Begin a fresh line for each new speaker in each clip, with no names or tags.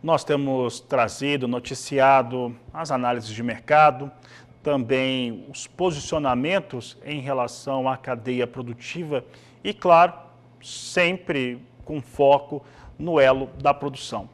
Nós temos trazido, noticiado as análises de mercado, também os posicionamentos em relação à cadeia produtiva e, claro, sempre com foco no elo da produção.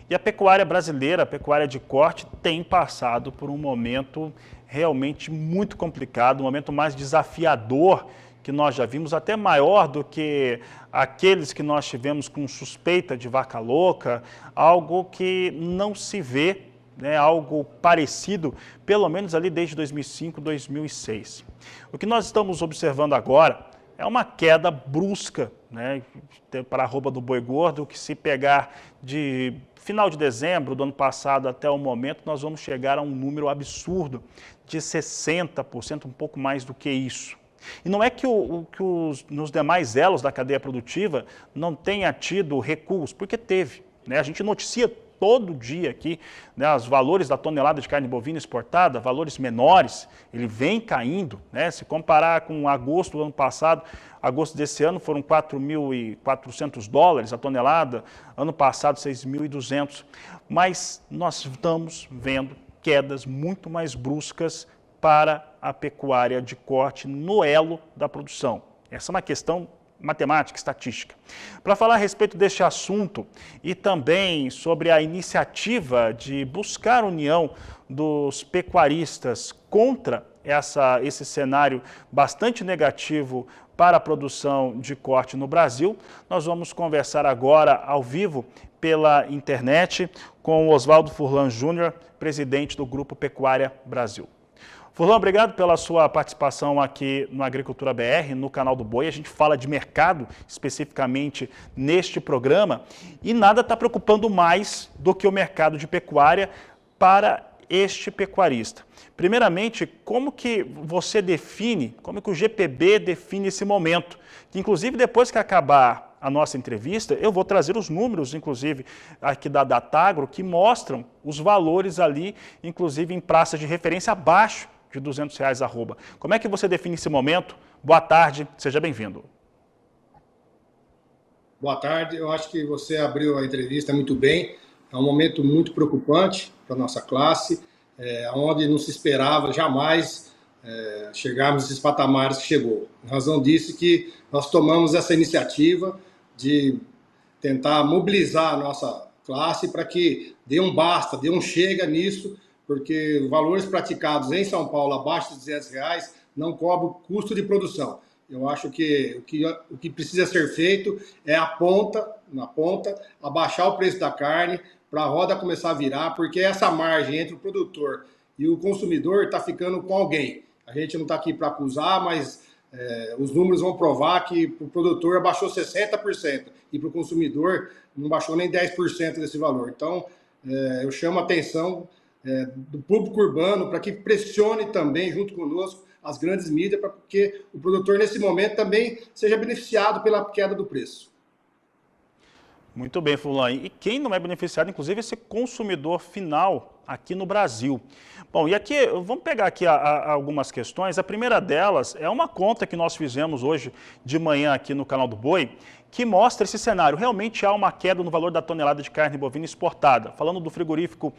E a pecuária brasileira, a pecuária de corte, tem passado por um momento realmente muito complicado, um momento mais desafiador que nós já vimos, até maior do que aqueles que nós tivemos com suspeita de vaca louca, algo que não se vê, né, algo parecido, pelo menos ali desde 2005, 2006. O que nós estamos observando agora é uma queda brusca, né, para a arroba do boi gordo, que se pegar de final de dezembro do ano passado até o momento, nós vamos chegar a um número absurdo de 60%, um pouco mais do que isso. E não é que nos demais elos da cadeia produtiva não tenha tido recuos, porque teve, né? A gente noticia todo dia aqui, né, os valores da tonelada de carne bovina exportada, valores menores, ele vem caindo, né? Se comparar com agosto do ano passado, agosto desse ano foram 4.400 dólares a tonelada, ano passado 6.200, mas nós estamos vendo quedas muito mais bruscas para a pecuária de corte no elo da produção. Essa é uma questão matemática, estatística. Para falar a respeito deste assunto e também sobre a iniciativa de buscar união dos pecuaristas contra esse cenário bastante negativo para a produção de corte no Brasil, nós vamos conversar agora ao vivo pela internet com o Oswaldo Furlan Júnior, presidente do Grupo Pecuária Brasil. Furlan, obrigado pela sua participação aqui no Agricultura BR, no canal do Boi. A gente fala de mercado especificamente neste programa e nada está preocupando mais do que o mercado de pecuária para este pecuarista. Primeiramente, como que você define, como que o GPB define esse momento? Que, inclusive, depois que acabar a nossa entrevista, eu vou trazer os números, inclusive, aqui da Datagro, que mostram os valores ali, inclusive em praças de referência abaixo de R$200 arroba. Como é que você define esse momento? Boa tarde, seja bem-vindo.
Boa tarde, eu acho que você abriu a entrevista muito bem. É um momento muito preocupante para a nossa classe, onde não se esperava jamais chegarmos nesses patamares que chegou. Em razão disso que nós tomamos essa iniciativa de tentar mobilizar a nossa classe para que dê um basta, dê um chega nisso, porque valores praticados em São Paulo abaixo de R$200 não cobrem o custo de produção. Eu acho que o que precisa ser feito é na ponta, abaixar o preço da carne para a roda começar a virar, porque essa margem entre o produtor e o consumidor está ficando com alguém. A gente não está aqui para acusar, mas os números vão provar que para o produtor abaixou 60% e para o consumidor não baixou nem 10% desse valor. Então, eu chamo a atenção do público urbano para que pressione também, junto conosco, as grandes mídias, para que o produtor, nesse momento, também seja beneficiado pela queda do preço.
Muito bem, Furlan. E quem não é beneficiado, inclusive, é esse consumidor final aqui no Brasil. Bom, e aqui, vamos pegar aqui algumas questões. A primeira delas é uma conta que nós fizemos hoje de manhã aqui no canal do Boi, que mostra esse cenário. Realmente há uma queda no valor da tonelada de carne bovina exportada. Falando do frigorífico,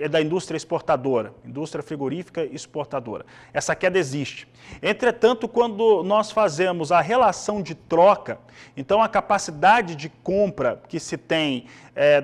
da indústria exportadora, indústria frigorífica exportadora. Essa queda existe. Entretanto, quando nós fazemos a relação de troca, então a capacidade de compra que se tem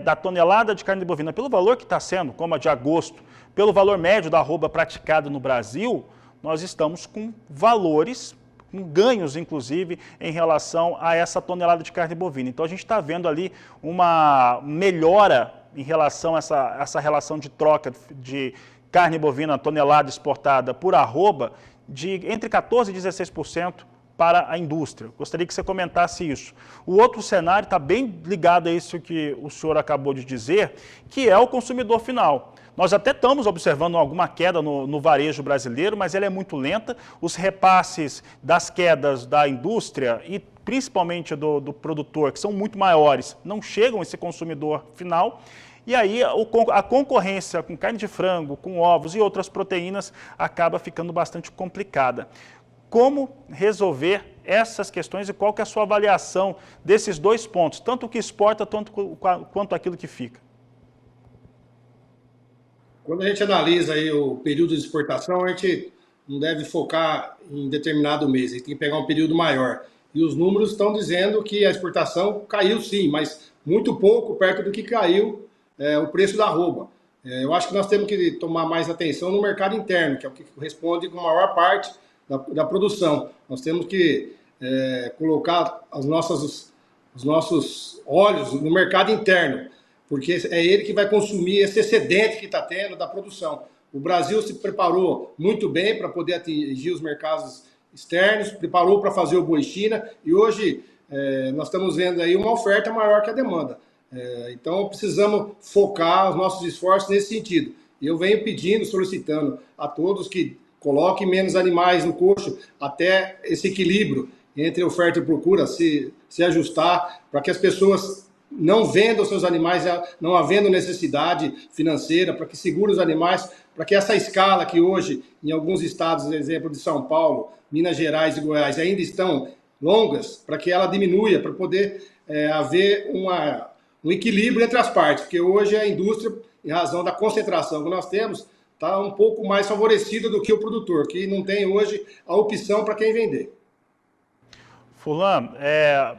da tonelada de carne bovina pelo valor que está sendo, como a de agosto, pelo valor médio da arroba praticado no Brasil, nós estamos com valores, com ganhos, inclusive, em relação a essa tonelada de carne bovina. Então, a gente está vendo ali uma melhora em relação a essa relação de troca de carne bovina tonelada exportada por arroba de entre 14% e 16% para a indústria. Gostaria que você comentasse isso. O outro cenário está bem ligado a isso que o senhor acabou de dizer, que é o consumidor final. Nós até estamos observando alguma queda no varejo brasileiro, mas ela é muito lenta. Os repasses das quedas da indústria e principalmente do produtor, que são muito maiores, não chegam a esse consumidor final. E aí a concorrência com carne de frango, com ovos e outras proteínas acaba ficando bastante complicada. Como resolver essas questões e qual que é a sua avaliação desses dois pontos, tanto o que exporta quanto aquilo que fica?
Quando a gente analisa aí o período de exportação, a gente não deve focar em determinado mês, a gente tem que pegar um período maior. E os números estão dizendo que a exportação caiu sim, mas muito pouco perto do que caiu o preço da arroba. Eu acho que nós temos que tomar mais atenção no mercado interno, que é o que corresponde com a maior parte da produção. Nós temos que colocar os nossos olhos no mercado interno, porque é ele que vai consumir esse excedente que está tendo da produção. O Brasil se preparou muito bem para poder atingir os mercados externos, preparou para fazer o boi China, e hoje nós estamos vendo aí uma oferta maior que a demanda. Então precisamos focar os nossos esforços nesse sentido. E eu venho pedindo, solicitando a todos que coloquem menos animais no coxo, até esse equilíbrio entre oferta e procura se ajustar, para que as pessoas não vendam seus animais, não havendo necessidade financeira, para que segure os animais, para que essa escala que hoje, em alguns estados, exemplo de São Paulo, Minas Gerais e Goiás, ainda estão longas, para que ela diminua, para poder haver um equilíbrio entre as partes, porque hoje a indústria, em razão da concentração que nós temos, está um pouco mais favorecida do que o produtor, que não tem hoje a opção para quem vender.
Furlan,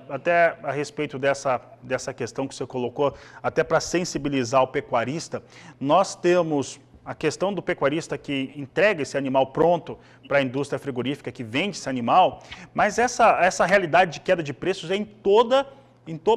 até a respeito dessa questão que você colocou, até para sensibilizar o pecuarista, nós temos a questão do pecuarista que entrega esse animal pronto para a indústria frigorífica, que vende esse animal, mas essa realidade de queda de preços é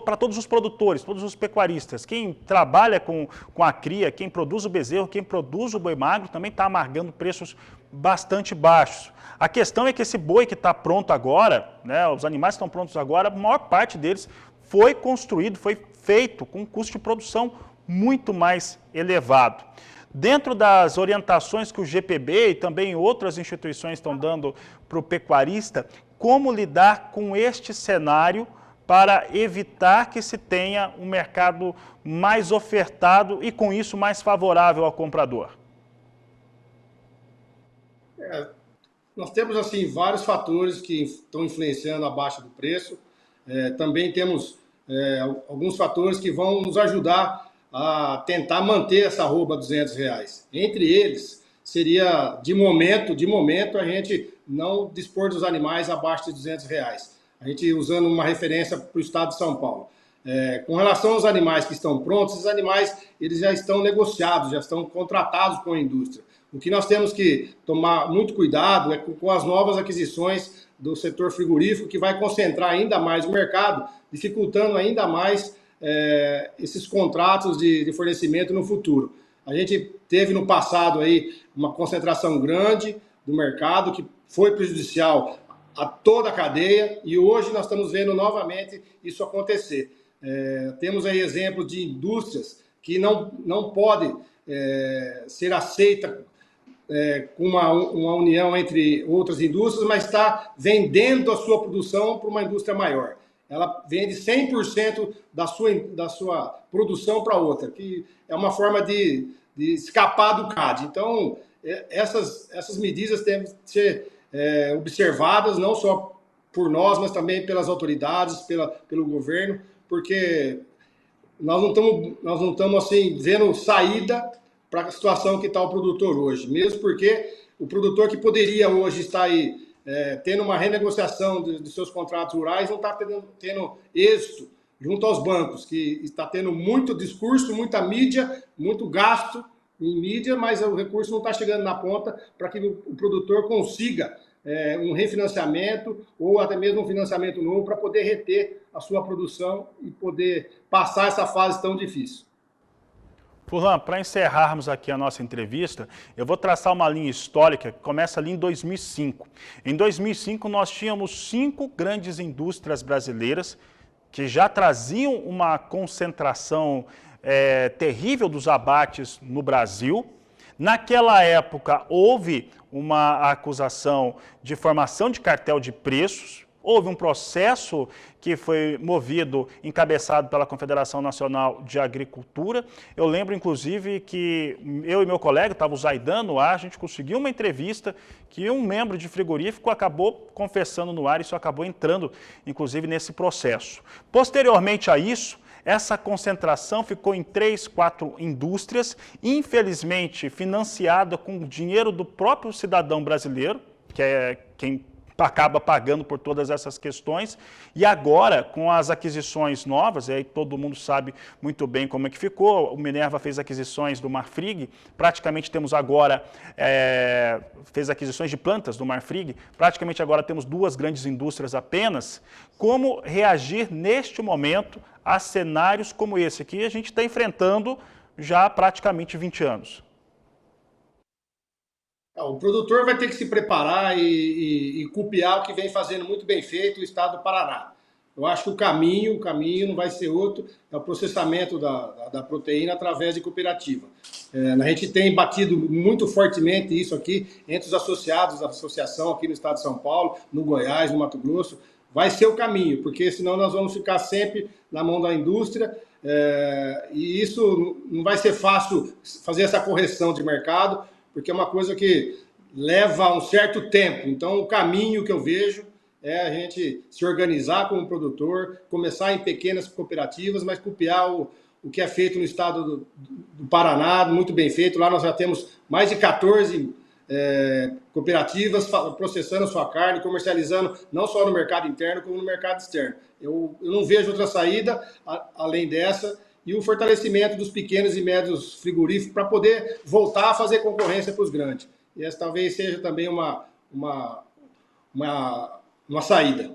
para todos os produtores, todos os pecuaristas. Quem trabalha com a cria, quem produz o bezerro, quem produz o boi magro, também está amargando preços bastante baixos. A questão é que esse boi que está pronto agora, né, os animais que estão prontos agora, a maior parte deles foi construído, foi feito com um custo de produção muito mais elevado. Dentro das orientações que o GPB e também outras instituições estão dando para o pecuarista, como lidar com este cenário para evitar que se tenha um mercado mais ofertado e, com isso, mais favorável ao comprador?
Nós temos assim vários fatores que estão influenciando a baixa do preço. Também temos alguns fatores que vão nos ajudar a tentar manter essa arroba a R$200. Entre eles, seria, de momento, a gente não dispor dos animais abaixo de R$200. A gente usando uma referência para o estado de São Paulo. Com relação aos animais que estão prontos, esses animais eles já estão negociados, já estão contratados com a indústria. O que nós temos que tomar muito cuidado é com as novas aquisições do setor frigorífico, que vai concentrar ainda mais o mercado, dificultando ainda mais esses contratos de fornecimento no futuro. A gente teve no passado aí uma concentração grande do mercado, que foi prejudicial a toda a cadeia, e hoje nós estamos vendo novamente isso acontecer. Temos aí exemplos de indústrias que não podem ser aceitas com uma união entre outras indústrias, mas está vendendo a sua produção para uma indústria maior. Ela vende 100% da sua produção para outra, que é uma forma de escapar do CAD. Então, essas medidas devem ser observadas não só por nós, mas também pelas autoridades, pelo governo, porque nós não estamos assim vendo saída para a situação que está o produtor hoje, mesmo porque o produtor que poderia hoje estar aí tendo uma renegociação de seus contratos rurais não está tendo êxito junto aos bancos, que está tendo muito discurso, muita mídia, muito gasto em mídia, mas o recurso não está chegando na ponta para que o produtor consiga um refinanciamento ou até mesmo um financiamento novo para poder reter a sua produção e poder passar essa fase tão difícil.
Furlan, para encerrarmos aqui a nossa entrevista, eu vou traçar uma linha histórica que começa ali em 2005. Em 2005, nós tínhamos 5 grandes indústrias brasileiras que já traziam uma concentração terrível dos abates no Brasil. Naquela época, houve uma acusação de formação de cartel de preços, houve um processo que foi movido, encabeçado pela Confederação Nacional de Agricultura. Eu lembro, inclusive, que eu e meu colega, estava o Zaidan no ar, a gente conseguiu uma entrevista que um membro de frigorífico acabou confessando no ar, e isso acabou entrando, inclusive, nesse processo. Posteriormente a isso, essa concentração ficou em 3, 4 indústrias, infelizmente financiada com o dinheiro do próprio cidadão brasileiro, que é quem acaba pagando por todas essas questões, e agora, com as aquisições novas, aí todo mundo sabe muito bem como é que ficou, o Minerva fez aquisições do Marfrig, praticamente temos agora, fez aquisições de plantas do Marfrig, praticamente agora temos 2 grandes indústrias apenas. Como reagir neste momento a cenários como esse que a gente está enfrentando já há praticamente 20 anos?
O produtor vai ter que se preparar e copiar o que vem fazendo muito bem feito o estado do Paraná. Eu acho que o caminho não vai ser outro, é o processamento da proteína através de cooperativa. A gente tem batido muito fortemente isso aqui entre os associados da associação aqui no estado de São Paulo, no Goiás, no Mato Grosso. Vai ser o caminho, porque senão nós vamos ficar sempre na mão da indústria, e isso não vai ser fácil fazer essa correção de mercado, porque é uma coisa que leva um certo tempo. Então, o caminho que eu vejo é a gente se organizar como produtor, começar em pequenas cooperativas, mas copiar o que é feito no estado do Paraná, muito bem feito. Lá nós já temos mais de 14 cooperativas processando sua carne, comercializando não só no mercado interno, como no mercado externo. Eu não vejo outra saída além dessa, e o fortalecimento dos pequenos e médios frigoríficos para poder voltar a fazer concorrência para os grandes. E essa talvez seja também uma saída.